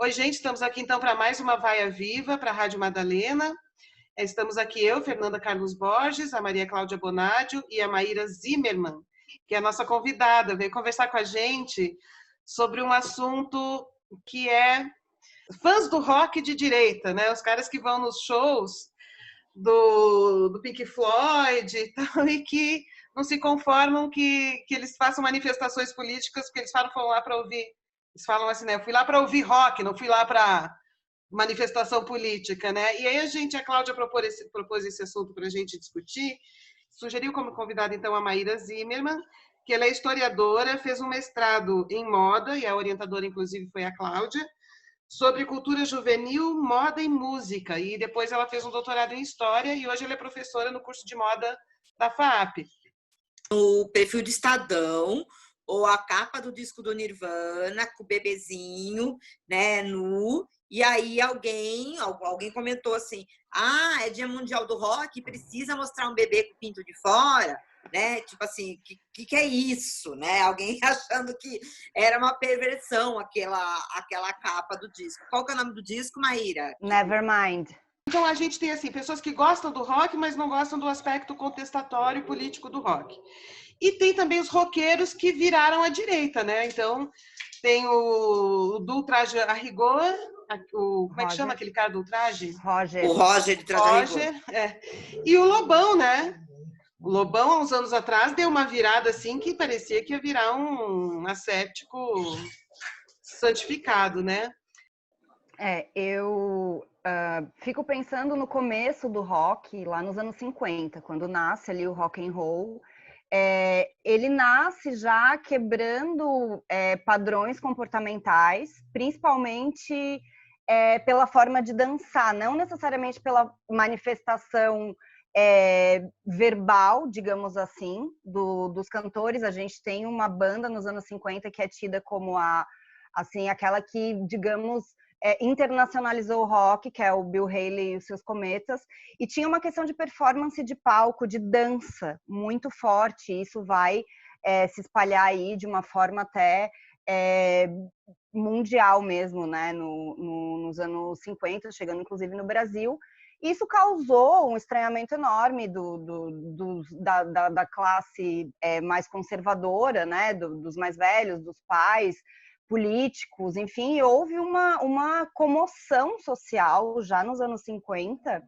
Oi, gente, estamos aqui então para mais uma Vaia Viva para a Rádio Madalena. Estamos aqui eu, Fernanda Carlos Borges, a Maria Cláudia Bonadio e a Maíra Zimmermann, que é a nossa convidada, veio conversar com a gente sobre um assunto que é fãs do rock de direita, né? Os caras que vão nos shows do Pink Floyd e tal, e que não se conformam que eles façam manifestações políticas, porque eles falam lá para ouvir. Eles falam assim, né? Eu fui lá para ouvir rock, não fui lá para manifestação política, né? E aí a Cláudia propôs esse assunto para a gente discutir, sugeriu como convidada, então, a Maíra Zimmermann, que ela é historiadora, fez um mestrado em moda, e a orientadora, inclusive, foi a Cláudia, sobre cultura juvenil, moda e música. E depois ela fez um doutorado em História e hoje ela é professora no curso de moda da FAAP. O perfil do Estadão, ou a capa do disco do Nirvana, com o bebezinho, né, nu, e aí alguém comentou assim, é Dia Mundial do Rock, precisa mostrar um bebê com o pinto de fora, né, tipo assim, que é isso, né, alguém achando que era uma perversão aquela capa do disco. Qual que é o nome do disco, Maíra? Nevermind. Então a gente tem assim pessoas que gostam do rock, mas não gostam do aspecto contestatório e político do rock. E tem também os roqueiros que viraram à direita, né? Então tem o do ultraje a rigor, como é que chama aquele cara do ultraje? Roger. O Roger de traje a rigor. E o Lobão, né? O Lobão, há uns anos atrás, deu uma virada assim que parecia que ia virar um asséptico santificado, né? Eu fico pensando no começo do rock, lá nos anos 50, quando nasce ali o rock and roll. Ele nasce já quebrando padrões comportamentais, principalmente pela forma de dançar, não necessariamente pela manifestação verbal, digamos assim, dos cantores. A gente tem uma banda nos anos 50 que é tida como aquela que, digamos, internacionalizou o rock, que é o Bill Haley e os seus Cometas, e tinha uma questão de performance de palco, de dança, muito forte. Isso vai se espalhar aí de uma forma até mundial mesmo, né? Nos anos 50, chegando inclusive no Brasil. Isso causou um estranhamento enorme da classe mais conservadora, né? Dos mais velhos, dos pais, políticos, enfim, houve uma comoção social já nos anos 50,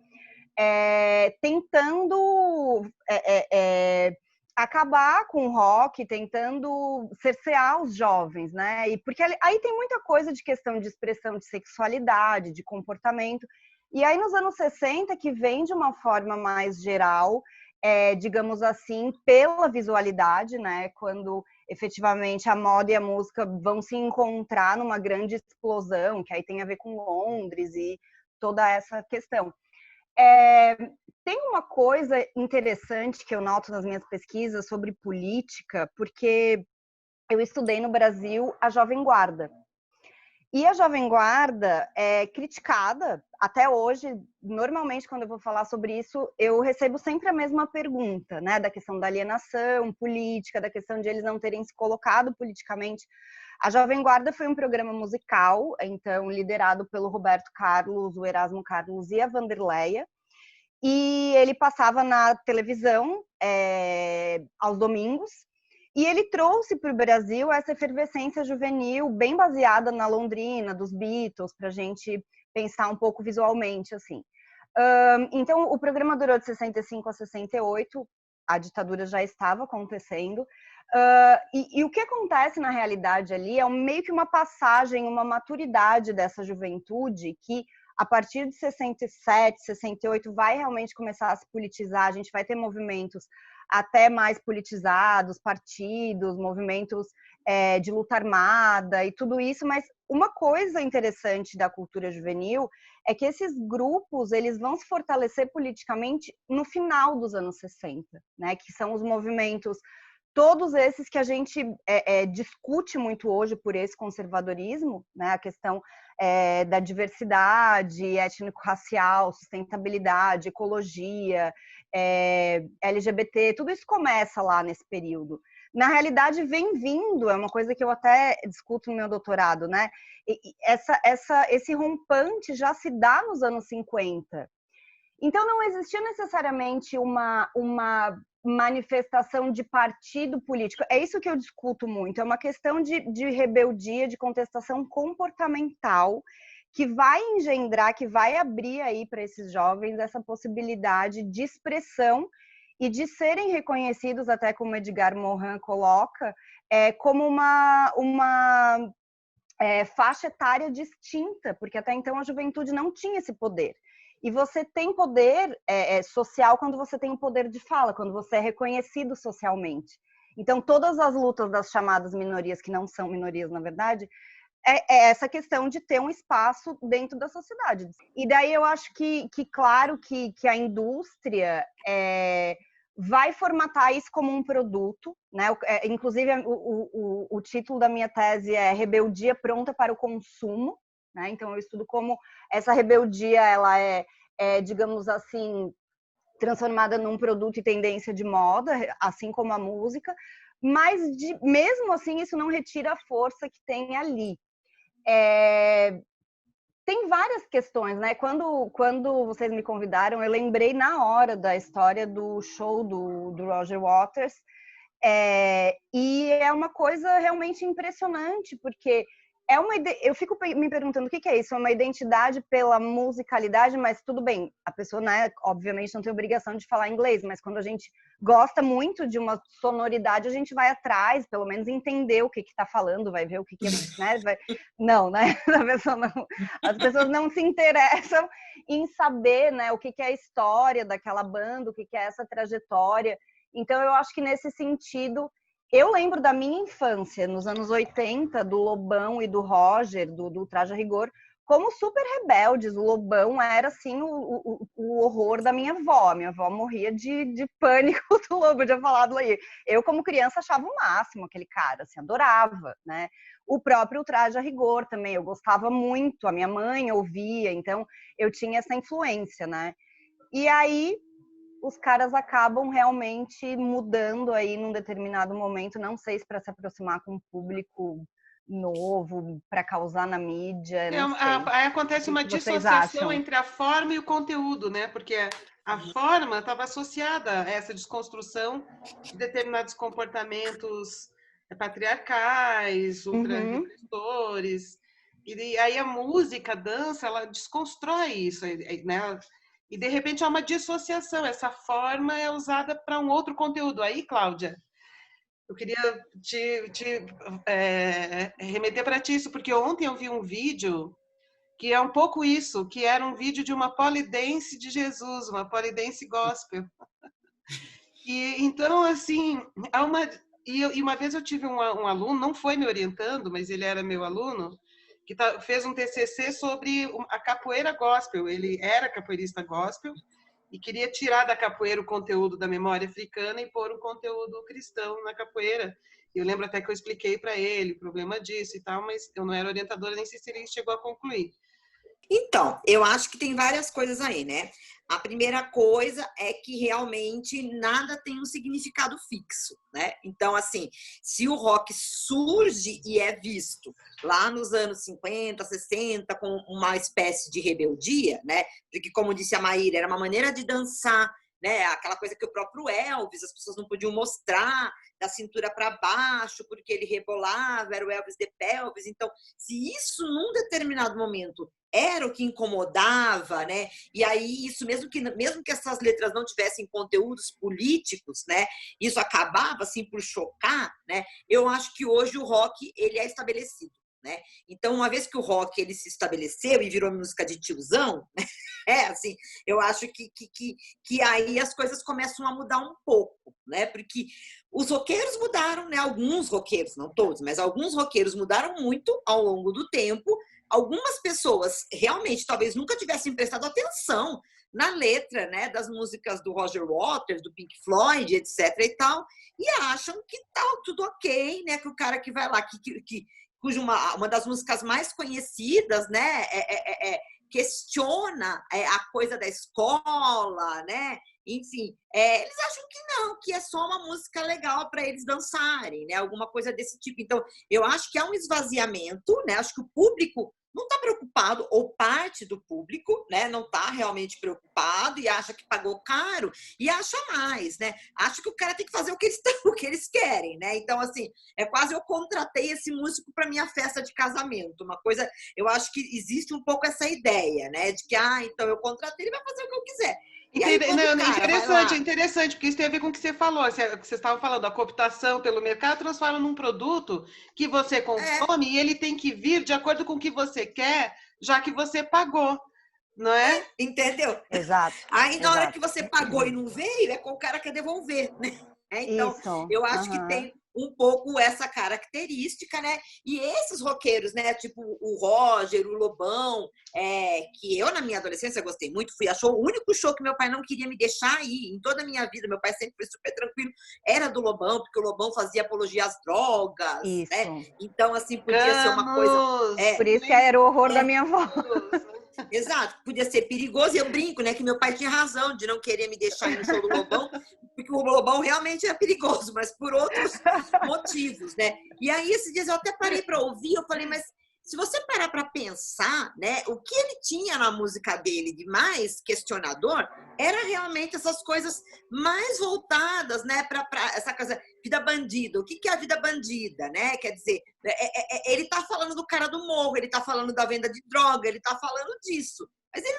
tentando acabar com o rock, tentando cercear os jovens, né? E porque aí tem muita coisa de questão de expressão de sexualidade, de comportamento. E aí nos anos 60, que vem de uma forma mais geral, digamos assim, pela visualidade, né? Quando efetivamente a moda e a música vão se encontrar numa grande explosão, que aí tem a ver com Londres e toda essa questão. Tem uma coisa interessante que eu noto nas minhas pesquisas sobre política, porque eu estudei no Brasil a Jovem Guarda. E a Jovem Guarda é criticada até hoje. Normalmente, quando eu vou falar sobre isso, eu recebo sempre a mesma pergunta, né? Da questão da alienação política, da questão de eles não terem se colocado politicamente. A Jovem Guarda foi um programa musical, então, liderado pelo Roberto Carlos, o Erasmo Carlos e a Vanderleia. E ele passava na televisão aos domingos. E ele trouxe para o Brasil essa efervescência juvenil bem baseada na Londrina, dos Beatles, para a gente pensar um pouco visualmente, assim. Então, o programa durou de 65 a 68, a ditadura já estava acontecendo. E o que acontece na realidade ali é meio que uma passagem, uma maturidade dessa juventude que, a partir de 67, 68, vai realmente começar a se politizar. A gente vai ter movimentos até mais politizados, partidos, movimentos de luta armada e tudo isso. Mas uma coisa interessante da cultura juvenil é que esses grupos eles vão se fortalecer politicamente no final dos anos 60, né? Que são os movimentos, todos esses que a gente discute muito hoje por esse conservadorismo, né? A questão da diversidade étnico-racial, sustentabilidade, ecologia, LGBT, tudo isso começa lá nesse período. na realidade vem vindo, é uma coisa que eu até discuto no meu doutorado, né? Esse rompante já se dá nos anos 50. Então não existia necessariamente uma manifestação de partido político. É isso que eu discuto muito, é uma questão de rebeldia, de contestação comportamental, que vai engendrar, que vai abrir aí para esses jovens essa possibilidade de expressão e de serem reconhecidos, até como Edgar Morin coloca, como uma faixa etária distinta, porque até então a juventude não tinha esse poder. E você tem poder social quando você tem o poder de fala, quando você é reconhecido socialmente. Então, todas as lutas das chamadas minorias, que não são minorias, na verdade, é essa questão de ter um espaço dentro da sociedade. E daí eu acho que claro, que a indústria vai formatar isso como um produto, né? Inclusive, o título da minha tese é Rebeldia Pronta para o Consumo, né? Então, eu estudo como essa rebeldia ela digamos assim, transformada num produto e tendência de moda, assim como a música, mas mesmo assim isso não retira a força que tem ali. Tem várias questões, né? Quando vocês me convidaram, eu lembrei na hora da história do show do Roger Waters, e é uma coisa realmente impressionante, porque eu fico me perguntando o que é isso, é uma identidade pela musicalidade, mas tudo bem, a pessoa, né, obviamente não tem obrigação de falar inglês, mas quando a gente gosta muito de uma sonoridade, a gente vai atrás, pelo menos entender o que está falando, vai ver o que é, né? Não, né? As pessoas não se interessam em saber, né, o que é a história daquela banda, o que é essa trajetória. Então, eu acho que nesse sentido, eu lembro da minha infância, nos anos 80, do Lobão e do Roger, do Traje a Rigor, como super rebeldes. O Lobão era, assim, o horror da minha avó. A minha avó morria de pânico do Lobo, eu tinha falado aí. Eu, como criança, achava o máximo aquele cara, assim, adorava, né? O próprio Traje a Rigor também, eu gostava muito, a minha mãe ouvia, então eu tinha essa influência, né? E aí os caras acabam realmente mudando aí num determinado momento, não sei se para se aproximar com um público novo, para causar na mídia, não sei. Aí acontece uma dissociação entre a forma e o conteúdo, né? Porque a forma estava associada a essa desconstrução de determinados comportamentos patriarcais, ultra-repressores. E aí a música, a dança, ela desconstrói isso, né? E, de repente, há uma dissociação. Essa forma é usada para um outro conteúdo. Aí, Cláudia, eu queria te remeter para ti isso, porque ontem eu vi um vídeo que é um pouco isso, que era um vídeo de uma polidense de Jesus, uma polidense gospel. E, então, assim, e uma vez eu tive um aluno, não foi me orientando, mas ele era meu aluno, que fez um TCC sobre a capoeira gospel. Ele era capoeirista gospel e queria tirar da capoeira o conteúdo da memória africana e pôr um conteúdo cristão na capoeira. Eu lembro até que eu expliquei para ele o problema disso e tal, mas eu não era orientadora, nem sei se ele chegou a concluir. Então, eu acho que tem várias coisas aí, né? A primeira coisa é que realmente nada tem um significado fixo, né? Então, assim, se o rock surge e é visto lá nos anos 50, 60 como uma espécie de rebeldia, né? Porque, como disse a Maíra, era uma maneira de dançar, né? Aquela coisa que o próprio Elvis, as pessoas não podiam mostrar da cintura para baixo, porque ele rebolava, era o Elvis de pelvis. Então, se isso num determinado momento era o que incomodava, né? E aí isso mesmo que essas letras não tivessem conteúdos políticos, né? Isso acabava assim por chocar, né? Eu acho que hoje o rock ele é estabelecido, né? Então, uma vez que o rock ele se estabeleceu e virou música de tiozão, né? Assim, eu acho que aí as coisas começam a mudar um pouco, né? Porque os roqueiros mudaram, né? Alguns roqueiros, não todos, mas alguns roqueiros mudaram muito ao longo do tempo. Algumas pessoas realmente talvez nunca tivessem prestado atenção na letra, né, das músicas do Roger Waters, do Pink Floyd, etc. e tal, e acham que tá tudo ok, né? Que o cara que vai lá, cuja uma das músicas mais conhecidas, né, questiona a coisa da escola, né? enfim, eles acham que não, que é só uma música legal para eles dançarem, né? Alguma coisa desse tipo. Então, eu acho que há um esvaziamento, né? Acho que o público não está preocupado, ou parte do público, né, não está realmente preocupado e acha que pagou caro e acha mais, né? Acho que o cara tem que fazer o que o que eles querem, né? Então, assim, é quase eu contratei esse músico para minha festa de casamento. Uma coisa, eu acho que existe um pouco essa ideia, né? De que, então eu contratei, ele vai fazer o que eu quiser. E aí, Interessante, porque isso tem a ver com o que você falou, que vocês estavam falando, a cooptação pelo mercado transforma num produto que você consome e ele tem que vir de acordo com o que você quer, já que você pagou, não é? Entendeu? Exato. Aí, na hora que você pagou e não veio, é com o cara que quer devolver, né? Então, isso. Eu acho que tem um pouco essa característica, né? E esses roqueiros, né? Tipo o Roger, o Lobão, que eu, na minha adolescência, gostei muito. Achou o único show que meu pai não queria me deixar ir em toda a minha vida. Meu pai sempre foi super tranquilo. Era do Lobão, porque o Lobão fazia apologia às drogas, né? Então, assim, podia ser uma coisa... Por isso que era o horror da minha avó. Exato, podia ser perigoso. E eu brinco, né? Que meu pai tinha razão de não querer me deixar ir no show do Lobão, porque o Lobão realmente é perigoso, mas por outros motivos, né? E aí, esses dias eu até parei para ouvir, eu falei, mas se você parar para pensar, né, o que ele tinha na música dele de mais questionador era realmente essas coisas mais voltadas, né, para essa coisa, vida bandida. O que é a vida bandida, né? Quer dizer, ele tá falando do cara do morro, ele tá falando da venda de droga, ele tá falando disso. Mas ele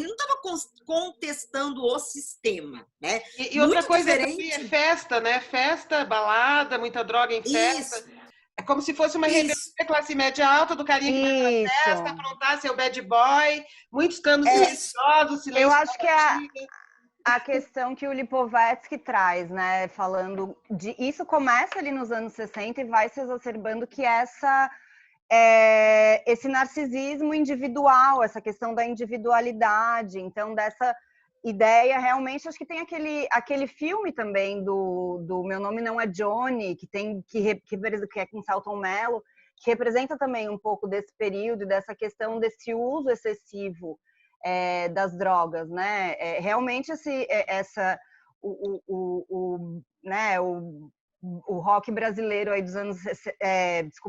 não estava contestando o sistema, né? E outra coisa também é festa, né? Festa, balada, muita droga em festa. Isso. É como se fosse uma rebelião da classe média alta, do carinha que vai pra festa, aprontar seu bad boy, muitos canos silenciosos, silêncio. Eu acho que a questão que o Lipovetsky traz, né? Falando de... Isso começa ali nos anos 60 e vai se exacerbando, que esse narcisismo individual, essa questão da individualidade, então dessa ideia realmente, acho que tem aquele filme também do Meu Nome Não é Johnny, que é com Selton Mello, que representa também um pouco desse período, dessa questão desse uso excessivo das drogas, né? Realmente o rock brasileiro aí dos anos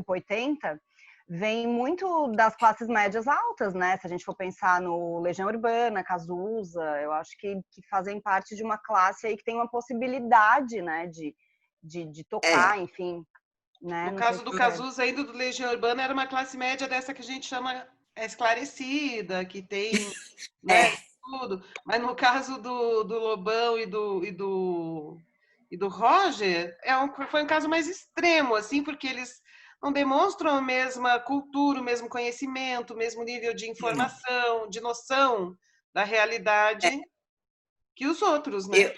80 vem muito das classes médias altas, né? Se a gente for pensar no Legião Urbana, Cazuza, eu acho que fazem parte de uma classe aí que tem uma possibilidade, né, de tocar, enfim. Né? No caso do Cazuza aí do Legião Urbana era uma classe média dessa que a gente chama esclarecida, que tem né, tudo. Mas no caso do Lobão e do Roger, foi um caso mais extremo, assim, porque eles não demonstram a mesma cultura, o mesmo conhecimento, o mesmo nível de informação, de noção da realidade que os outros, né?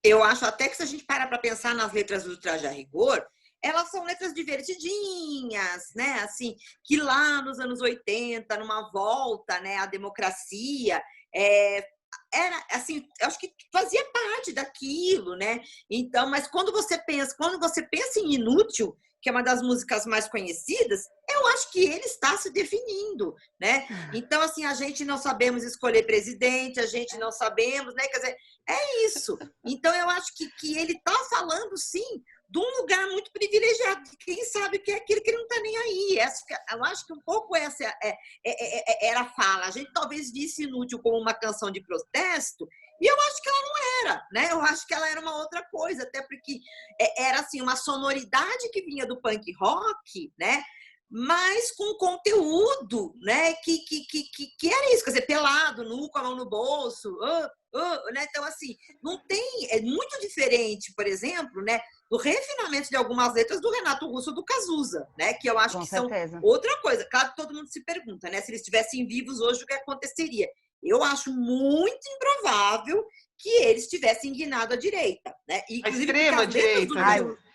Eu acho até que se a gente parar para pensar nas letras do Traje a Rigor, elas são letras divertidinhas, né? Assim, que lá nos anos 80, numa volta, né, à democracia, era assim, eu acho que fazia parte daquilo, né? Então, mas quando você pensa em Inútil, que é uma das músicas mais conhecidas, eu acho que ele está se definindo, né? Então, assim, a gente não sabemos escolher presidente, a gente não sabemos, né? Quer dizer, é isso. Então, eu acho que ele está falando, sim, de um lugar muito privilegiado, de quem sabe que é aquilo que ele não está nem aí. Eu acho que um pouco essa era a fala. A gente talvez visse Inútil como uma canção de protesto, e eu acho que ela não era, né? Eu acho que ela era uma outra coisa, até porque era assim, uma sonoridade que vinha do punk rock, né? Mas com conteúdo, né? Que era isso, quer dizer, pelado, nu, com a mão no bolso, né? Então, assim, não tem... É muito diferente, por exemplo, né? Do refinamento de algumas letras do Renato Russo ou do Cazuza, né? Que eu acho que são outra coisa. Claro que todo mundo se pergunta, né? Se eles estivessem vivos hoje, o que aconteceria? Eu acho muito improvável que eles tivessem guinado à direita, né? A extrema direita.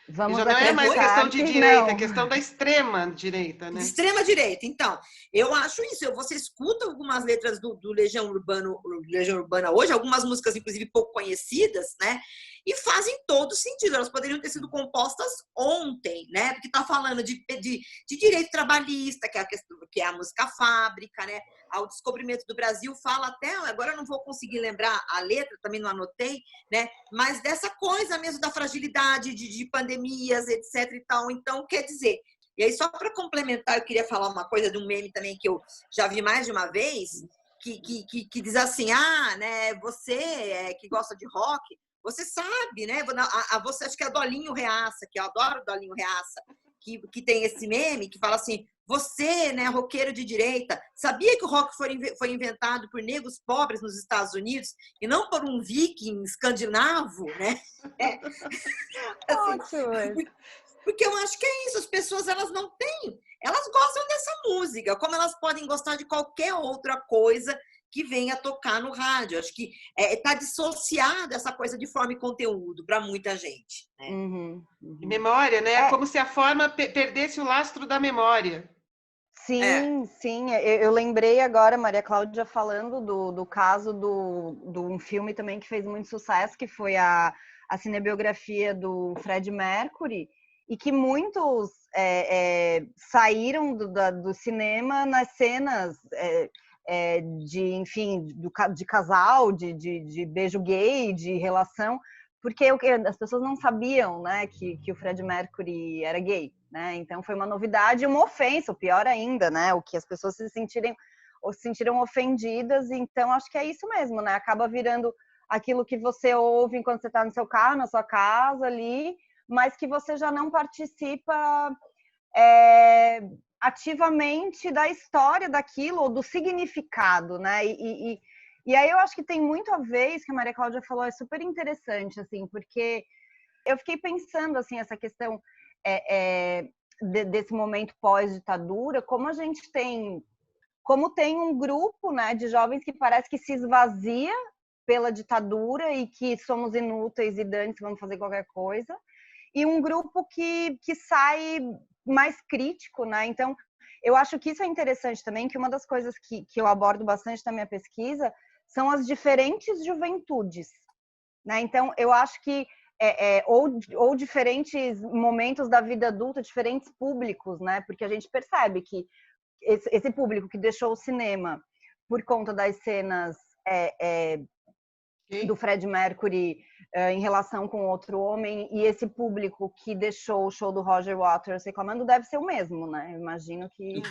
Já não é mais questão de direita, é questão da extrema direita, né? Extrema direita. Então, eu acho isso. Você escuta algumas letras do Legião Urbana hoje, algumas músicas, inclusive, pouco conhecidas, né? e fazem todo sentido. Elas poderiam ter sido compostas ontem, né? Porque está falando de direito trabalhista, que é a questão, que é a música fábrica, né? Ao descobrimento do Brasil fala até, agora eu não vou conseguir lembrar a letra, também não anotei, né? Mas dessa coisa mesmo da fragilidade de pandemias, etc. e tal. Então, quer dizer, e aí só para complementar, eu queria falar uma coisa de um meme também que eu já vi mais de uma vez, que diz assim, né, você que gosta de rock, você sabe, né? Você acho que é Dolinho Reaça, que eu adoro Dolinho Reaça, que tem esse meme que fala assim, você, né, roqueiro de direita, sabia que o rock foi inventado por negros pobres nos Estados Unidos e não por um viking escandinavo, né? Assim, Ótimo. porque eu acho que é isso, as pessoas elas não têm, elas gostam dessa música, como elas podem gostar de qualquer outra coisa que venha tocar no rádio. Acho que está dissociada essa coisa de forma e conteúdo para muita gente. Né? Uhum. Memória, né? É como se a forma perdesse o lastro da memória. Sim, sim. Eu lembrei agora, Maria Cláudia, falando do caso de um filme também que fez muito sucesso, que foi a cinebiografia do Fred Mercury, e que muitos saíram do cinema nas cenas enfim, de casal, de beijo gay, de relação, porque as pessoas não sabiam, né, que o Fred Mercury era gay, né? Então foi uma novidade e uma ofensa, o pior ainda, né? O que as pessoas se sentiram ofendidas. Então acho que é isso mesmo, né? Acaba virando aquilo que você ouve enquanto você está no seu carro, na sua casa ali, mas que você já não participa ativamente da história daquilo ou do significado, né? E aí eu acho que tem muito a ver, isso que a Maria Cláudia falou, é super interessante, assim, porque eu fiquei pensando, assim, essa questão desse momento pós-ditadura, como tem um grupo, né, de jovens que parece que se esvazia pela ditadura e que somos inúteis e dantes, vamos fazer qualquer coisa, e um grupo que sai mais crítico, né? Então, eu acho que isso é interessante também, que uma das coisas que eu abordo bastante na minha pesquisa são as diferentes juventudes, né? Então, eu acho que ou diferentes momentos da vida adulta, diferentes públicos, né? Porque a gente percebe que esse público que deixou o cinema por conta das cenas do Fred Mercury em relação com outro homem, e esse público que deixou o show do Roger Waters reclamando deve ser o mesmo, né? Eu imagino que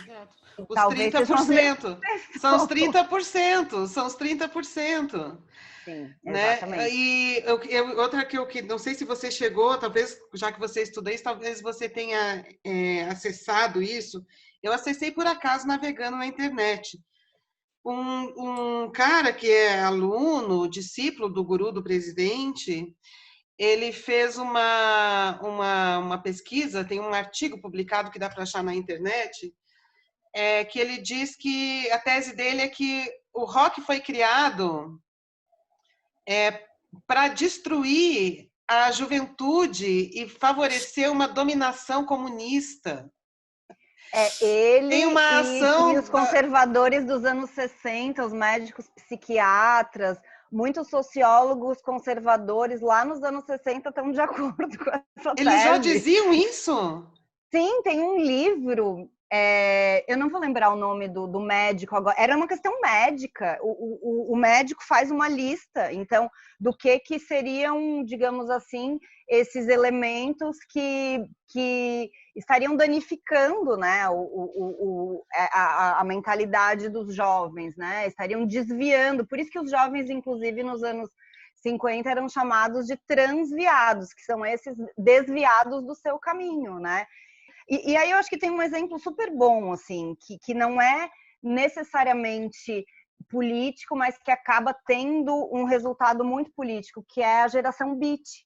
os talvez 30%. São os 30%. São os 30%. Sim, né? exatamente. E outra que não sei se você chegou, talvez, já que você estudou isso, talvez você tenha acessado isso. Eu acessei por acaso navegando na internet. Um cara que é aluno, discípulo do guru do presidente, ele fez uma pesquisa, tem um artigo publicado que dá para achar na internet, que ele diz que a tese dele é que o rock foi criado para destruir a juventude e favorecer uma dominação comunista. Ele Tem uma ação e os conservadores dos anos 60, os médicos psiquiatras, muitos sociólogos conservadores lá nos anos 60 estão de acordo com essa tese. Eles já diziam isso? Sim, tem um livro, eu não vou lembrar o nome do médico agora, era uma questão médica, o médico faz uma lista, então, do que seriam, digamos assim, esses elementos que estariam danificando, né, a mentalidade dos jovens, né, estariam desviando, por isso que os jovens, inclusive, nos anos 50 eram chamados de transviados, que são esses desviados do seu caminho, né? E aí eu acho que tem um exemplo super bom, assim, que não é necessariamente político, mas que acaba tendo um resultado muito político, que é a geração beat.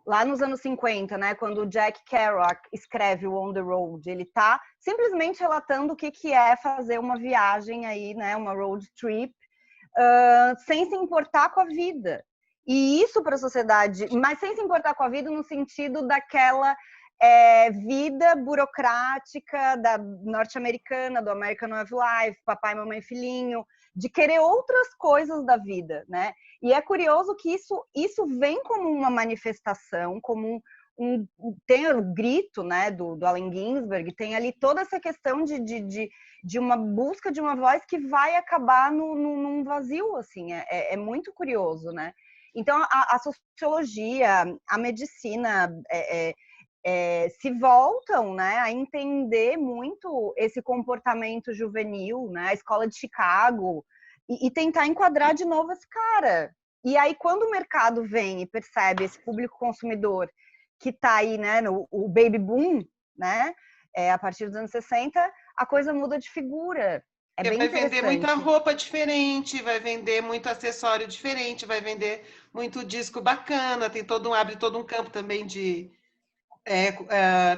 Lá nos anos 50, né, quando o Jack Kerouac escreve o On the Road, ele está simplesmente relatando o que é fazer uma viagem aí, né, uma road trip, sem se importar com a vida. E isso para a sociedade, mas sem se importar com a vida no sentido daquela vida burocrática da norte-americana, do American Way of Life, papai, mamãe, filhinho, de querer outras coisas da vida, né? E é curioso que isso vem como uma manifestação, como tem o grito, né, do Allen Ginsberg, tem ali toda essa questão de uma busca de uma voz que vai acabar num vazio, assim, é muito curioso, né? Então, a sociologia, a medicina se voltam, né, a entender muito esse comportamento juvenil, né, a escola de Chicago, e tentar enquadrar de novo esse cara. E aí, quando o mercado vem e percebe esse público consumidor que está aí, né, o baby boom, né, a partir dos anos 60, a coisa muda de figura. É bem vai interessante. vender muita roupa diferente, vai vender muito acessório diferente, vai vender muito disco bacana, abre todo um campo também de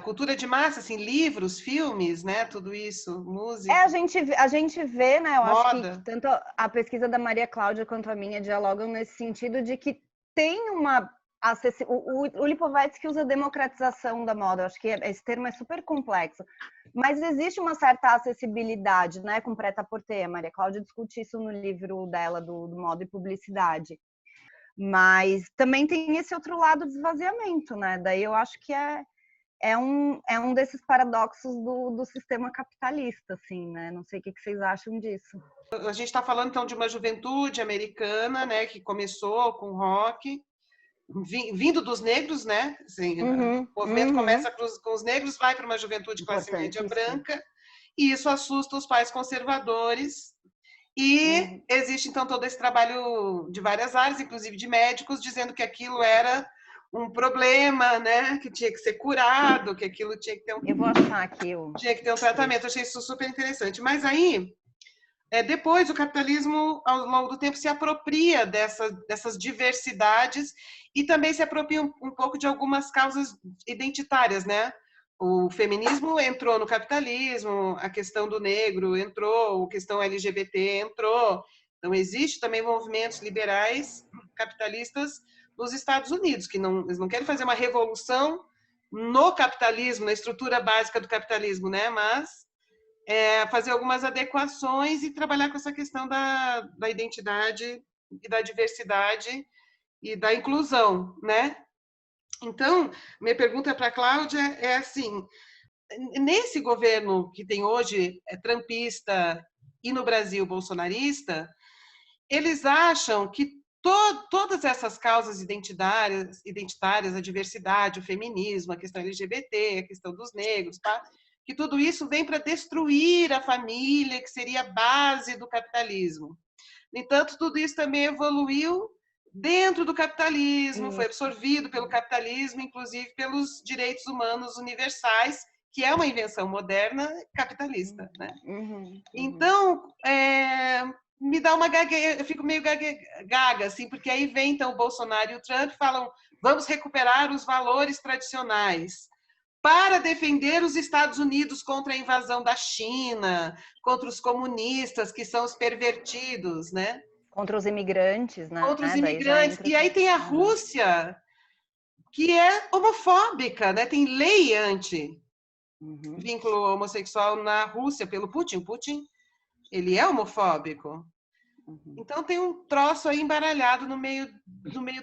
cultura de massa, assim, livros, filmes, né, tudo isso, música. A gente vê, né, eu acho que tanto a pesquisa da Maria Cláudia quanto a minha dialogam nesse sentido de que tem uma o Lipovetsky usa democratização da moda, eu acho que esse termo é super complexo, mas existe uma certa acessibilidade, né, com prêt-à-porter. A Maria Cláudia discute isso no livro dela, do Moda e Publicidade. Mas também tem esse outro lado de esvaziamento, né? Daí eu acho que é um desses paradoxos do sistema capitalista, assim, né? Não sei o que vocês acham disso. A gente está falando, então, de uma juventude americana, né, que começou com rock, vindo dos negros, né? Assim, o movimento começa com os negros, vai para uma juventude classe média branca, e isso assusta os pais conservadores. E existe, então, todo esse trabalho de várias áreas, inclusive de médicos, dizendo que aquilo era um problema, né? Que tinha que ser curado, que aquilo tinha que ter Eu vou achar aqui tinha que ter um tratamento. Eu achei isso super interessante. Mas aí, depois, o capitalismo, ao longo do tempo, se apropria dessas diversidades e também se apropria um pouco de algumas causas identitárias, né? O feminismo entrou no capitalismo, a questão do negro entrou, a questão LGBT entrou. Então, existe também movimentos liberais capitalistas nos Estados Unidos, que eles não querem fazer uma revolução no capitalismo, na estrutura básica do capitalismo, né? Mas fazer algumas adequações e trabalhar com essa questão da identidade e da diversidade e da inclusão, né? Então, minha pergunta para a Cláudia é assim, nesse governo que tem hoje, trampista, e no Brasil bolsonarista, eles acham que todas essas causas identitárias, a diversidade, o feminismo, a questão LGBT, a questão dos negros, tá? Que tudo isso vem para destruir a família, que seria a base do capitalismo. No entanto, tudo isso também evoluiu dentro do capitalismo, foi absorvido pelo capitalismo, inclusive pelos direitos humanos universais, que é uma invenção moderna capitalista, né? Então, me dá uma gagueira, eu fico meio gaga, assim, porque aí vem então o Bolsonaro e o Trump falam: vamos recuperar os valores tradicionais para defender os Estados Unidos contra a invasão da China, contra os comunistas, que são os pervertidos, né? Contra os imigrantes, né? Contra os imigrantes. E aí tem a Rússia, que é homofóbica, né? Tem lei anti-vínculo homossexual na Rússia pelo Putin. Putin, ele é homofóbico. Então tem um troço aí embaralhado no meio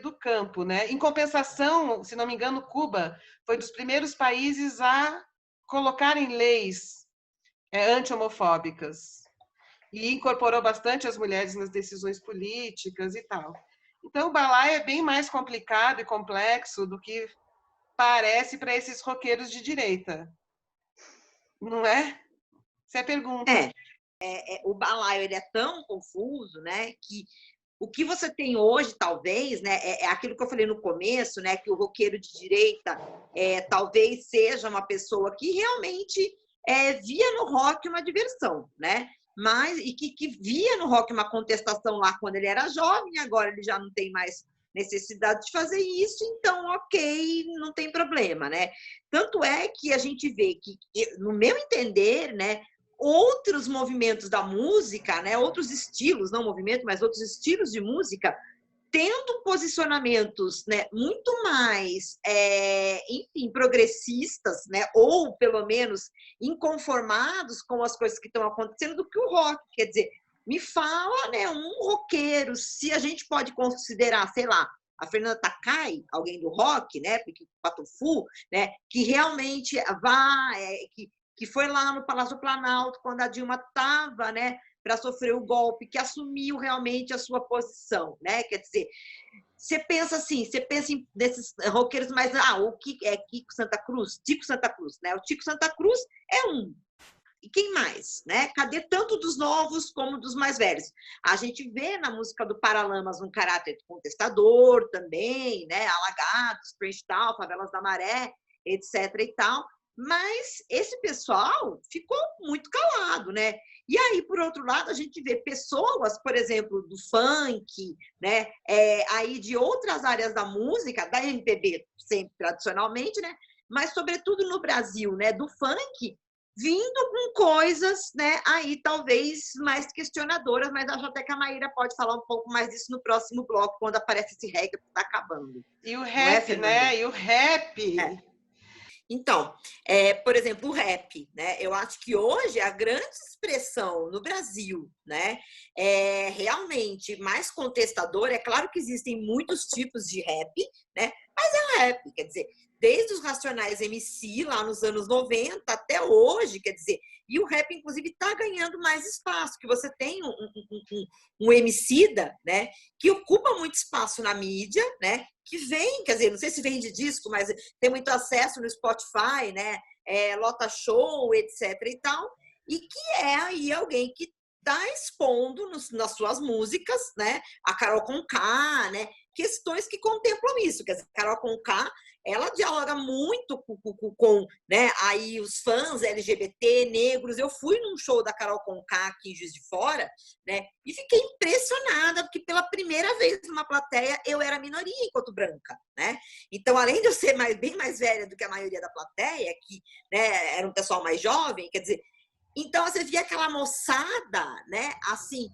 do campo, né? Em compensação, se não me engano, Cuba foi dos primeiros países a colocarem leis anti-homofóbicas e incorporou bastante as mulheres nas decisões políticas e tal. Então o balaio é bem mais complicado e complexo do que parece para esses roqueiros de direita, não é? Essa é a pergunta. O balaio ele é tão confuso, né, que o que você tem hoje, talvez, né, é aquilo que eu falei no começo, né, que o roqueiro de direita talvez seja uma pessoa que realmente via no rock uma diversão, né, mas e que via no rock uma contestação lá quando ele era jovem, agora ele já não tem mais necessidade de fazer isso, então, ok, não tem problema, né? Tanto é que a gente vê que, no meu entender, né, outros movimentos da música, né, outros estilos, não movimento, mas outros estilos de música, tendo posicionamentos, né, muito mais, enfim, progressistas, né, ou pelo menos inconformados com as coisas que estão acontecendo do que o rock. Quer dizer, Me fala, né, um roqueiro, se a gente pode considerar, sei lá, a Fernanda Takai, alguém do rock, né, porque Patufu, né, que realmente que foi lá no Palácio do Planalto quando a Dilma estava, né, para sofrer o golpe, que assumiu realmente a sua posição, né? Quer dizer, você pensa assim, você pensa nesses roqueiros mais, o que é Kiko Santa Cruz, Tico Santa Cruz, né? O Tico Santa Cruz é um. E quem mais, né? Cadê tanto dos novos como dos mais velhos? A gente vê na música do Paralamas um caráter contestador também, né? Alagados, Freestyle, Favelas da Maré, etc e tal. Mas esse pessoal ficou muito calado, né? E aí, por outro lado, a gente vê pessoas, por exemplo, do funk, né? Aí de outras áreas da música, da MPB, sempre tradicionalmente, né? Mas, sobretudo no Brasil, né? Do funk, vindo com coisas, né, aí talvez mais questionadoras, mas acho até que a Maíra pode falar um pouco mais disso no próximo bloco, quando aparece esse reggae que está acabando. E o rap, né? E o rap. Então, por exemplo, o rap, né? Eu acho que hoje a grande expressão no Brasil, né, é realmente mais contestadora. É claro que existem muitos tipos de rap, né? Mas é o rap, quer dizer, desde os Racionais MC lá nos anos 90 até hoje, quer dizer, e o rap, inclusive, está ganhando mais espaço, que você tem um Emicida, né, que ocupa muito espaço na mídia, né, que vem, quer dizer, não sei se vem de disco, mas tem muito acesso no Spotify, né, lota show, etc e tal, e que é aí alguém que está expondo nas suas músicas, né, a Carol Conká, né, questões que contemplam isso, quer dizer, a Carol Conká, ela dialoga muito com né, aí os fãs LGBT, negros. Eu fui num show da Carol Conká aqui em Juiz de Fora, né, e fiquei impressionada, porque pela primeira vez numa plateia eu era minoria enquanto branca, né? Então, além de eu ser bem mais velha do que a maioria da plateia, que, né, era um pessoal mais jovem, quer dizer, então você via aquela moçada, né, assim,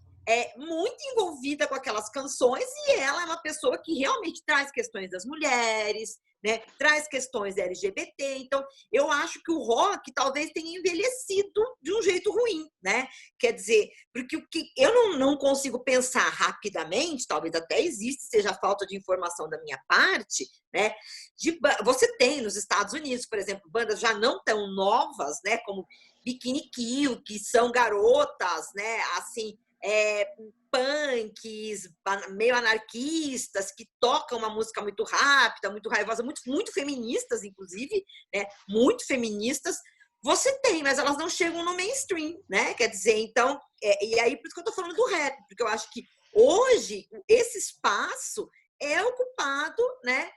muito envolvida com aquelas canções, e ela é uma pessoa que realmente traz questões das mulheres, né, traz questões LGBT. Então, eu acho que o rock talvez tenha envelhecido de um jeito ruim, né? Quer dizer, porque o que eu não consigo pensar rapidamente, talvez até existe, seja falta de informação da minha parte, né? Você tem nos Estados Unidos, por exemplo, bandas já não tão novas, né, como Bikini Kill, que são garotas, né, assim, punks, meio anarquistas, que tocam uma música muito rápida, muito raivosa, muito feministas, inclusive, né? Muito feministas. Você tem, mas elas não chegam no mainstream, né? Quer dizer, então, e aí por isso que eu tô falando do rap, porque eu acho que hoje esse espaço é ocupado, né,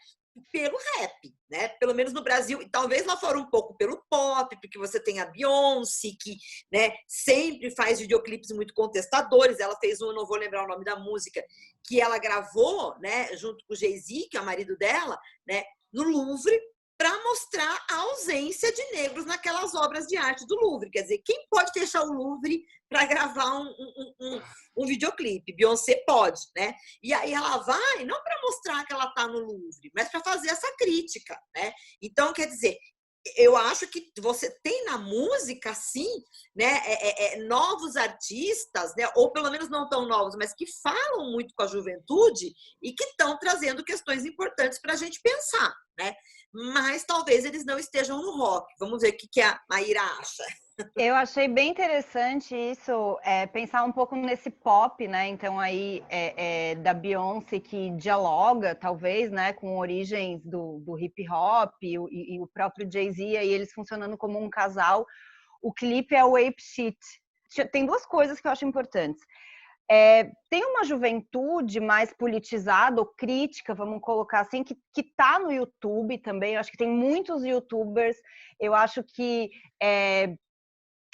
pelo rap, né? Pelo menos no Brasil, e talvez lá fora um pouco pelo pop, porque você tem a Beyoncé, que, né, sempre faz videoclipes muito contestadores. Ela fez um, eu não vou lembrar o nome da música, que ela gravou, né, junto com o Jay-Z, que é o marido dela, né, no Louvre, para mostrar a ausência de negros naquelas obras de arte do Louvre. Quer dizer, quem pode fechar o Louvre para gravar um videoclipe? Beyoncé pode, né? E aí ela vai, não para mostrar que ela está no Louvre, mas para fazer essa crítica, né? Então, quer dizer, eu acho que você tem na música, sim, né, novos artistas, né, ou pelo menos não tão novos, mas que falam muito com a juventude e que estão trazendo questões importantes para a gente pensar, né? Mas talvez eles não estejam no rock. Vamos ver o que a Maíra acha. Eu achei bem interessante isso, pensar um pouco nesse pop, né? Então aí da Beyoncé, que dialoga, talvez, né, com origens do hip hop e o próprio Jay-Z, aí eles funcionando como um casal. O clipe é o Ape Shit. Tem duas coisas que eu acho importantes. Tem uma juventude mais politizada ou crítica, vamos colocar assim, que tá no YouTube também. Eu acho que tem muitos YouTubers. Eu acho que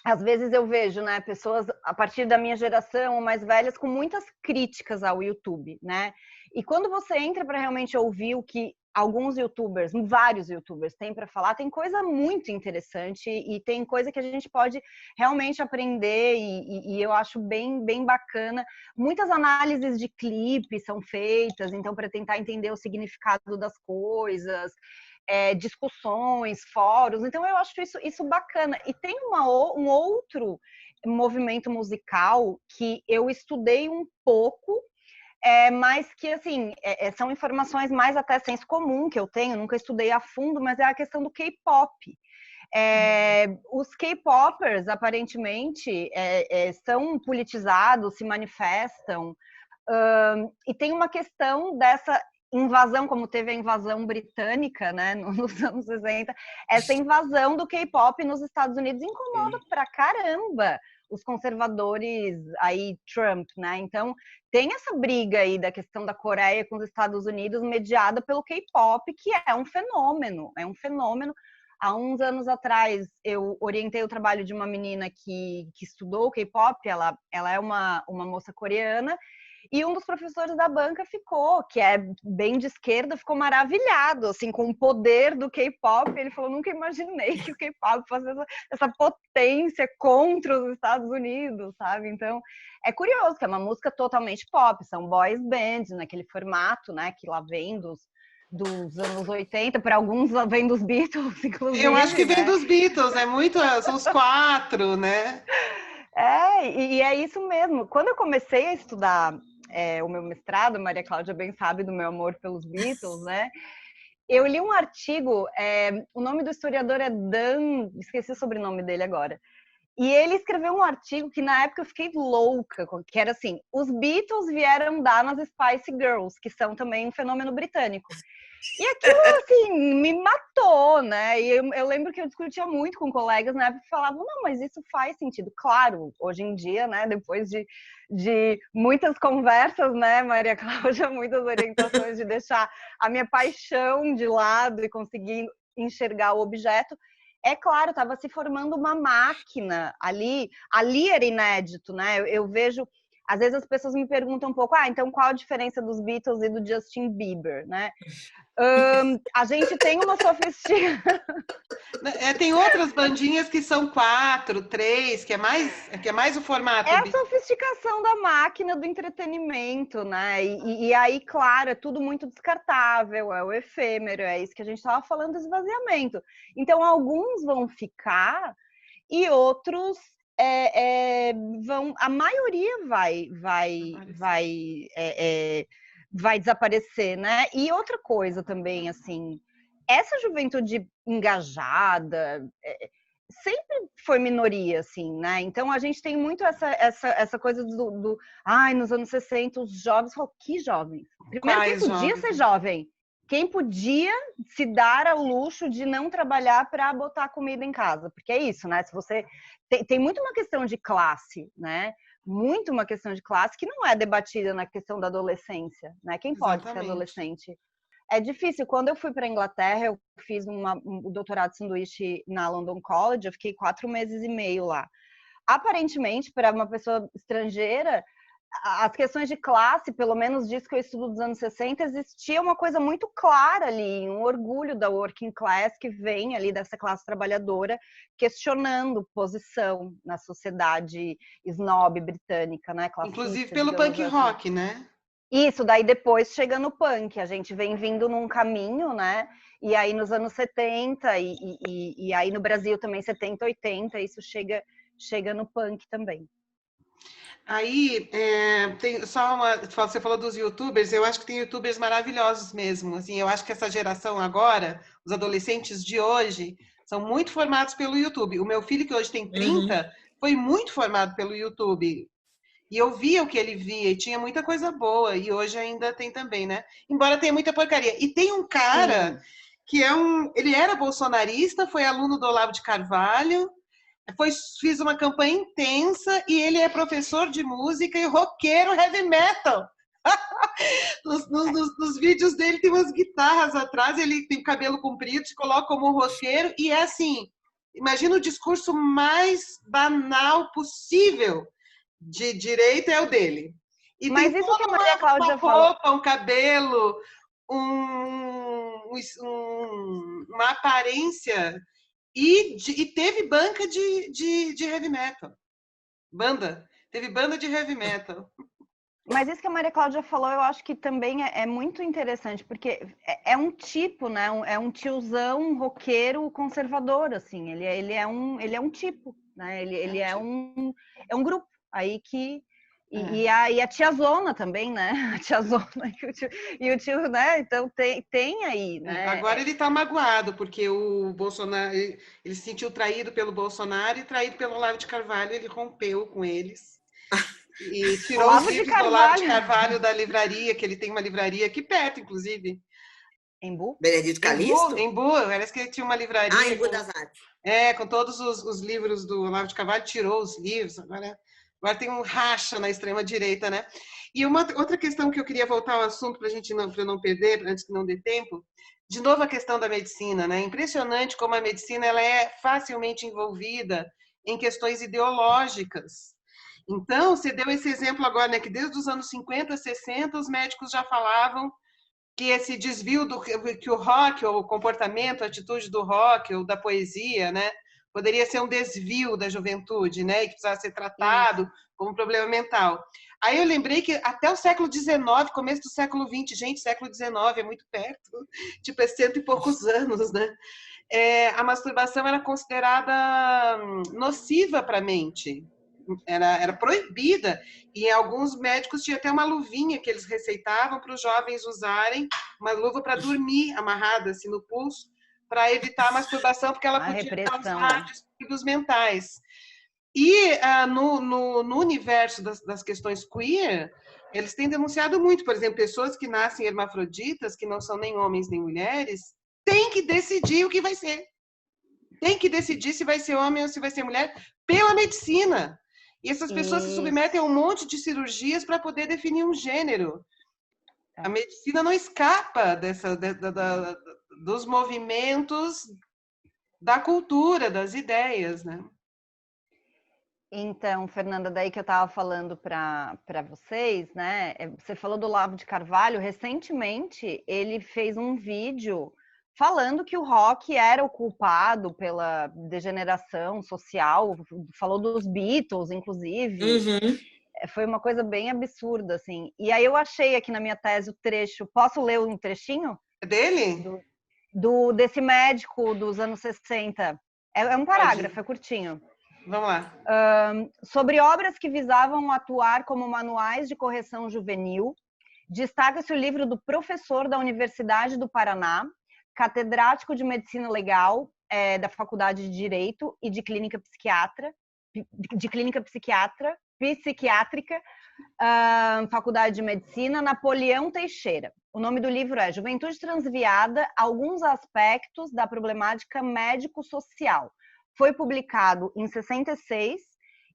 às vezes eu vejo, né, pessoas a partir da minha geração, mais velhas, com muitas críticas ao YouTube, né? E quando você entra para realmente ouvir o que alguns YouTubers, vários YouTubers têm para falar, tem coisa muito interessante e tem coisa que a gente pode realmente aprender e eu acho bem, bem bacana. Muitas análises de clipe são feitas, então, para tentar entender o significado das coisas. Discussões, fóruns, então eu acho isso bacana. E tem um outro movimento musical que eu estudei um pouco, mas que, assim, são informações mais até senso comum que eu tenho, nunca estudei a fundo, mas é a questão do K-pop. Os K-popers, aparentemente, são politizados, se manifestam, e tem uma questão dessa invasão, como teve a invasão britânica, né, nos anos 60, essa invasão do K-pop nos Estados Unidos incomoda pra caramba os conservadores aí, Trump, né? Então, tem essa briga aí da questão da Coreia com os Estados Unidos mediada pelo K-pop, que é um fenômeno, Há uns anos atrás, eu orientei o trabalho de uma menina que estudou K-pop, ela é uma moça coreana, e um dos professores da banca que é bem de esquerda, ficou maravilhado, assim, com o poder do K-pop. Ele falou, nunca imaginei que o K-pop fosse essa potência contra os Estados Unidos, sabe? Então, é curioso, que é uma música totalmente pop, são boys bands, naquele formato, né, que lá vem dos anos 80, para alguns vem dos Beatles, inclusive. Eu acho que vem né? dos Beatles, são os 4, né? E é isso mesmo. Quando eu comecei a estudar o meu mestrado, Maria Cláudia bem sabe do meu amor pelos Beatles, né? Eu li um artigo, o nome do historiador é Dan, esqueci o sobrenome dele agora. E ele escreveu um artigo que na época eu fiquei louca, que era assim, os Beatles vieram dar nas Spice Girls, que são também um fenômeno britânico. E aquilo, assim, me matou, né? E eu lembro que eu discutia muito com colegas na época que falavam, não, mas isso faz sentido. Claro, hoje em dia, né, depois de muitas conversas, né, Maria Cláudia, muitas orientações de deixar a minha paixão de lado e conseguir enxergar o objeto, é claro, estava se formando uma máquina ali era inédito, né? Eu vejo, às vezes as pessoas me perguntam um pouco, então qual a diferença dos Beatles e do Justin Bieber, né? A gente tem uma sofisticação. Tem outras bandinhas que são 4, 3, que é mais o formato. É a sofisticação da máquina do entretenimento, né? E aí, claro, é tudo muito descartável, é o efêmero, é isso que a gente estava falando do esvaziamento. Então, alguns vão ficar e outros vão. A maioria vai desaparecer, né? E outra coisa também, assim, essa juventude engajada sempre foi minoria, assim, né? Então a gente tem muito essa coisa nos anos 60, os jovens, que jovens? Primeiro, quem podia ser jovem? Quem podia se dar ao luxo de não trabalhar para botar comida em casa? Porque é isso, né? Se você tem muito uma questão de classe, né? Muito uma questão de classe que não é debatida na questão da adolescência, né? Quem pode ser adolescente? É difícil. Quando eu fui para a Inglaterra, eu fiz um doutorado de sanduíche na London College, eu fiquei 4 meses e meio lá. Aparentemente, para uma pessoa estrangeira, as questões de classe, pelo menos disso que eu estudo dos anos 60, existia uma coisa muito clara ali, um orgulho da working class que vem ali dessa classe trabalhadora, questionando posição na sociedade snob britânica, né? Inclusive pelo punk rock, né? Isso, daí depois chega no punk, a gente vem vindo num caminho, né? E aí nos anos 70, e aí no Brasil também 70, 80, isso chega no punk também. Aí, tem você falou dos youtubers, eu acho que tem youtubers maravilhosos mesmo, assim, eu acho que essa geração agora, os adolescentes de hoje, são muito formados pelo YouTube. O meu filho, que hoje tem 30, foi muito formado pelo YouTube. E eu via o que ele via, e tinha muita coisa boa, e hoje ainda tem também, né? Embora tenha muita porcaria. E tem um cara que ele era bolsonarista, foi aluno do Olavo de Carvalho, fiz uma campanha intensa, e ele é professor de música e roqueiro heavy metal. Nos vídeos dele tem umas guitarras atrás, ele tem cabelo comprido, se coloca como roqueiro, e é assim, imagina o discurso mais banal possível de direita é o dele. E mas tem isso que a Maria uma Cláudia roupa, um cabelo, uma aparência, e teve banca de heavy metal. Teve banda de heavy metal. Mas isso que a Maria Cláudia falou, eu acho que também é muito interessante, porque é um tipo, né? É um tiozão roqueiro conservador, assim. Ele é um tipo, né? Ele é um grupo aí que... E a tiazona também, né? A tiazona e o tio, né? Então tem aí, né? Agora ele está magoado, porque o Bolsonaro, ele se sentiu traído pelo Bolsonaro e traído pelo Olavo de Carvalho, ele rompeu com eles. E tirou os livros do Olavo de Carvalho da livraria, que ele tem uma livraria aqui perto, inclusive. Embu? Benedito Calixto? Embu, parece que ele tinha uma livraria. Ah, Embu das Artes. Com todos os livros do Olavo de Carvalho, tirou os livros, agora tem um racha na extrema-direita, né? E uma outra questão que eu queria voltar ao assunto para eu não perder, antes que não dê tempo, de novo a questão da medicina, né? Impressionante como a medicina ela é facilmente envolvida em questões ideológicas. Então, você deu esse exemplo agora, né, que desde os anos 50, 60, os médicos já falavam que esse desvio que o rock, ou o comportamento, a atitude do rock ou da poesia, né, poderia ser um desvio da juventude, né, e que precisava ser tratado como um problema mental. Aí eu lembrei que até o século XIX, começo do século XX, gente, século XIX é muito perto, tipo, é 100 e poucos anos, né? A masturbação era considerada nociva para a mente. Era proibida, e alguns médicos tinham até uma luvinha que eles receitavam para os jovens usarem, uma luva para dormir amarrada assim no pulso, para evitar a masturbação, porque ela podia causar distúrbios mentais. E no universo das questões queer, eles têm denunciado muito, por exemplo, pessoas que nascem hermafroditas, que não são nem homens nem mulheres, têm que decidir o que vai ser. Tem que decidir se vai ser homem ou se vai ser mulher pela medicina. E essas pessoas se submetem a um monte de cirurgias para poder definir um gênero. A medicina não escapa dos movimentos da cultura, das ideias, né? Então, Fernanda, daí que eu estava falando para vocês, né? Você falou do Olavo de Carvalho. Recentemente, ele fez um vídeo falando que o rock era o culpado pela degeneração social, falou dos Beatles, inclusive. Uhum. Foi uma coisa bem absurda, assim. E aí eu achei aqui na minha tese o trecho. Posso ler um trechinho? É dele? Desse médico dos anos 60. É um parágrafo, é curtinho. Vamos lá. Sobre obras que visavam atuar como manuais de correção juvenil, destaca-se o livro do professor da Universidade do Paraná, catedrático de Medicina Legal da Faculdade de Direito e de Clínica Psiquiátrica, Faculdade de Medicina, Napoleão Teixeira. O nome do livro é Juventude Transviada, Alguns Aspectos da Problemática Médico-Social. Foi publicado em 66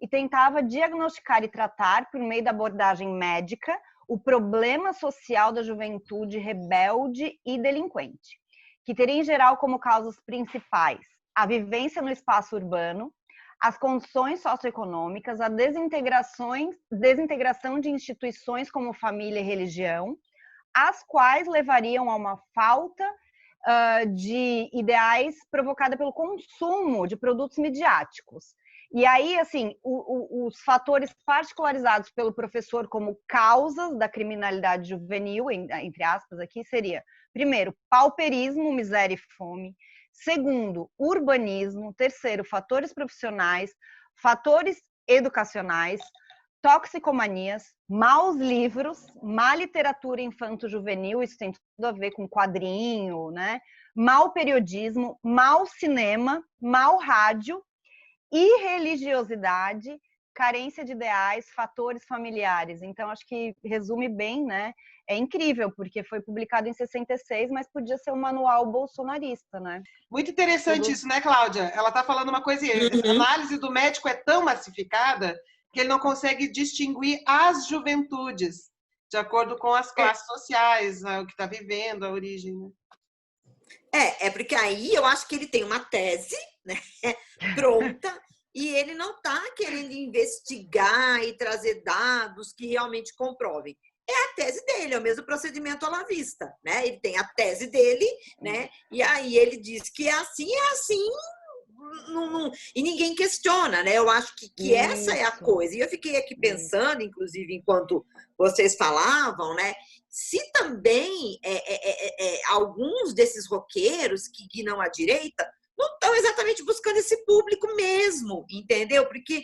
e tentava diagnosticar e tratar, por meio da abordagem médica, o problema social da juventude rebelde e delinquente, que teria em geral como causas principais a vivência no espaço urbano, as condições socioeconômicas, a desintegração de instituições como família e religião, as quais levariam a uma falta de ideais provocada pelo consumo de produtos midiáticos. E aí, assim, os fatores particularizados pelo professor como causas da criminalidade juvenil, entre aspas aqui, seria, primeiro, pauperismo, miséria e fome. Segundo, urbanismo. Terceiro, fatores profissionais, fatores educacionais, toxicomanias, maus livros, má literatura infanto-juvenil, isso tem tudo a ver com quadrinho, né? Mau periodismo, mau cinema, mau rádio, irreligiosidade, carência de ideais, fatores familiares. Então, acho que resume bem, né? É incrível, porque foi publicado em 66, mas podia ser um manual bolsonarista, né? Muito interessante isso, né, Cláudia? Ela está falando uma coisa, a análise do médico é tão massificada que ele não consegue distinguir as juventudes, de acordo com as classes sociais, o que está vivendo, a origem. Né? É porque aí eu acho que ele tem uma tese, né, pronta, e ele não está querendo investigar e trazer dados que realmente comprovem. É a tese dele, é o mesmo procedimento olavista, né? Ele tem a tese dele, né? E aí ele diz que é assim, e ninguém questiona, né? Eu acho que essa é a coisa. E eu fiquei aqui pensando, inclusive, enquanto vocês falavam, né? Se também alguns desses roqueiros que guinam à direita não estão exatamente buscando esse público mesmo, entendeu? Porque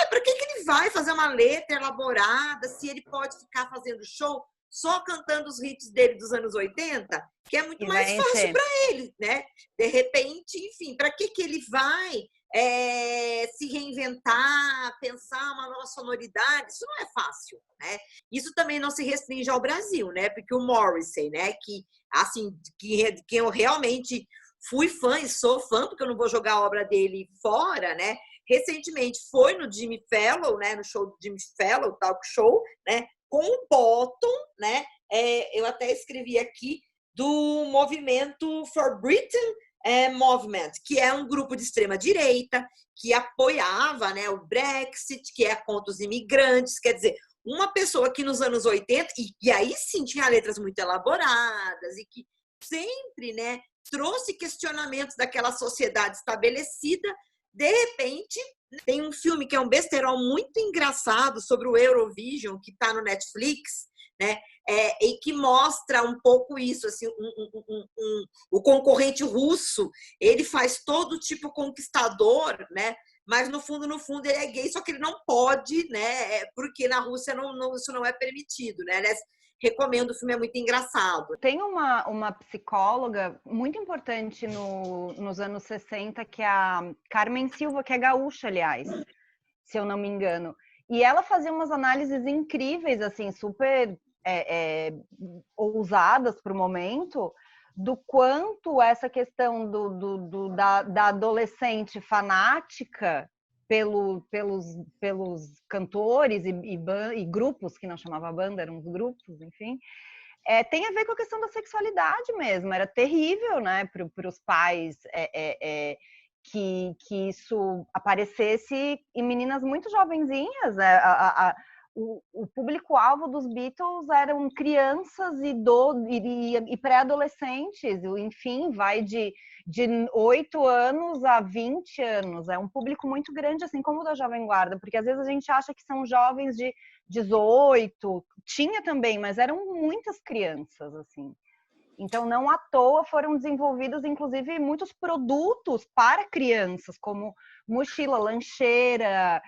para que ele vai fazer uma letra elaborada se ele pode ficar fazendo show só cantando os hits dele dos anos 80, que é muito mais fácil para ele, né? De repente, enfim, para que ele vai se reinventar, pensar uma nova sonoridade? Isso não é fácil, né? Isso também não se restringe ao Brasil, né? Porque o Morrissey, né? Que, assim, que eu realmente fui fã e sou fã, porque eu não vou jogar a obra dele fora, né? Recentemente foi no Jimmy Fallon, né? No show do Jimmy Fallon, talk show, né? Com o Bottom, né? Eu até escrevi aqui do movimento For Britain Movement, que é um grupo de extrema direita que apoiava, né, o Brexit, que é contra os imigrantes, quer dizer, uma pessoa que nos anos 80, e aí sim tinha letras muito elaboradas e que sempre, né, trouxe questionamentos daquela sociedade estabelecida. De repente, tem um filme que é um besterol muito engraçado sobre o Eurovision, que está no Netflix, né? E que mostra um pouco isso, assim, o concorrente russo, ele faz todo tipo conquistador, né? Mas no fundo ele é gay, só que ele não pode, né? Porque na Rússia isso não é permitido, né? Aliás, recomendo, o filme é muito engraçado. Tem uma psicóloga muito importante nos anos 60, que é a Carmen Silva, que é gaúcha, aliás, se eu não me engano. E ela fazia umas análises incríveis, assim, super ousadas para o momento, do quanto essa questão da adolescente fanática pelos cantores e grupos, que não chamava banda, eram os grupos, enfim, tem a ver com a questão da sexualidade mesmo. Era terrível, né, para os pais que isso aparecesse em meninas muito jovenzinhas. O público-alvo dos Beatles eram crianças e pré-adolescentes, enfim, vai de 8 anos a 20 anos. É um público muito grande, assim como o da Jovem Guarda, porque às vezes a gente acha que são jovens de 18, tinha também, mas eram muitas crianças, assim. Então, não à toa foram desenvolvidos, inclusive, muitos produtos para crianças, como mochila, lancheira,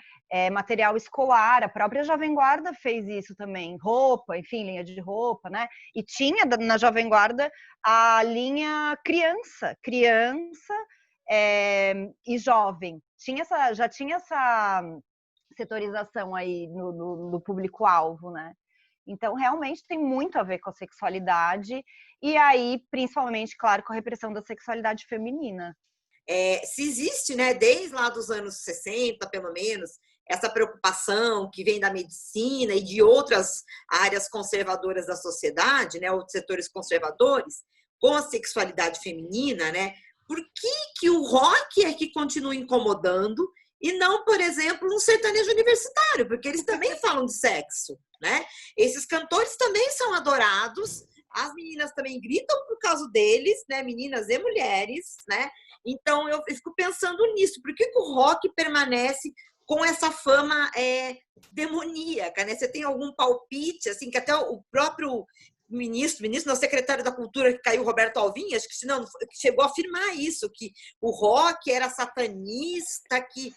material escolar. A própria Jovem Guarda fez isso também, roupa, enfim, linha de roupa, né? E tinha na Jovem Guarda a linha criança e jovem. Já tinha essa setorização aí no público-alvo, né? Então, realmente tem muito a ver com a sexualidade e aí, principalmente, claro, com a repressão da sexualidade feminina. Se existe, né, desde lá dos anos 60, pelo menos, essa preocupação que vem da medicina e de outras áreas conservadoras da sociedade, né, outros setores conservadores, com a sexualidade feminina, né, por que o rock é que continua incomodando e não, por exemplo, um sertanejo universitário? Porque eles também falam de sexo, né? Esses cantores também são adorados, as meninas também gritam por causa deles, né? Meninas e mulheres, né? Então, eu fico pensando nisso. Por que o rock permanece com essa fama demoníaca, né? Você tem algum palpite, assim, que até o próprio ministro, não, secretário da Cultura, que caiu, Roberto Alvim, acho que não, chegou a afirmar isso, que o rock era satanista, que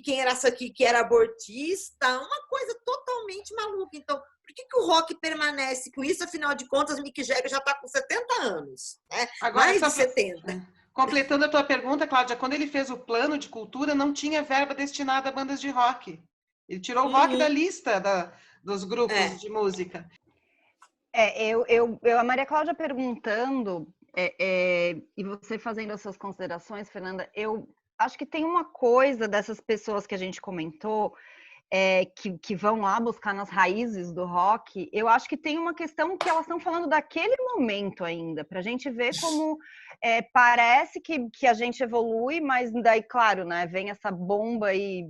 quem era que era abortista, uma coisa totalmente maluca. Então, por que o rock permanece com isso? Afinal de contas, Mick Jagger já está com 70 anos, né? Agora, mais de 70. Completando a tua pergunta, Cláudia, quando ele fez o plano de cultura, não tinha verba destinada a bandas de rock. Ele tirou o rock da lista dos grupos de música. A Maria Cláudia perguntando, e você fazendo as suas considerações, Fernanda, eu acho que tem uma coisa dessas pessoas que a gente comentou, que vão lá buscar nas raízes do rock. Eu acho que tem uma questão que elas estão falando daquele momento ainda, para a gente ver como parece que a gente evolui, mas daí, claro, né, vem essa bomba aí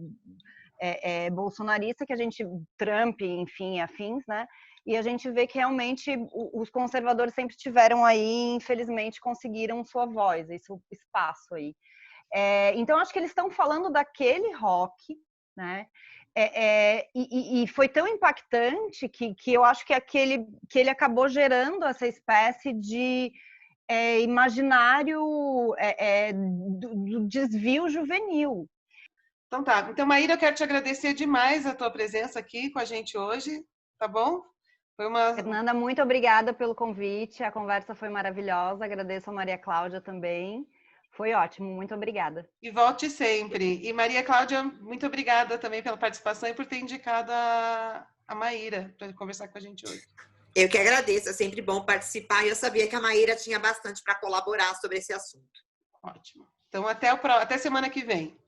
bolsonarista que a gente, Trump, enfim, afins, né? E a gente vê que realmente os conservadores sempre tiveram aí, infelizmente, conseguiram sua voz, esse espaço aí. Então, acho que eles estão falando daquele rock, né? E foi tão impactante que eu acho que ele acabou gerando essa espécie de imaginário do desvio juvenil. Então tá. Então, Maíra, eu quero te agradecer demais a tua presença aqui com a gente hoje, tá bom? Fernanda, muito obrigada pelo convite, a conversa foi maravilhosa, agradeço a Maria Cláudia também. Foi ótimo, muito obrigada. E volte sempre. E Maria Cláudia, muito obrigada também pela participação e por ter indicado a Maíra para conversar com a gente hoje. Eu que agradeço, é sempre bom participar. E eu sabia que a Maíra tinha bastante para colaborar sobre esse assunto. Ótimo. Então, até semana que vem.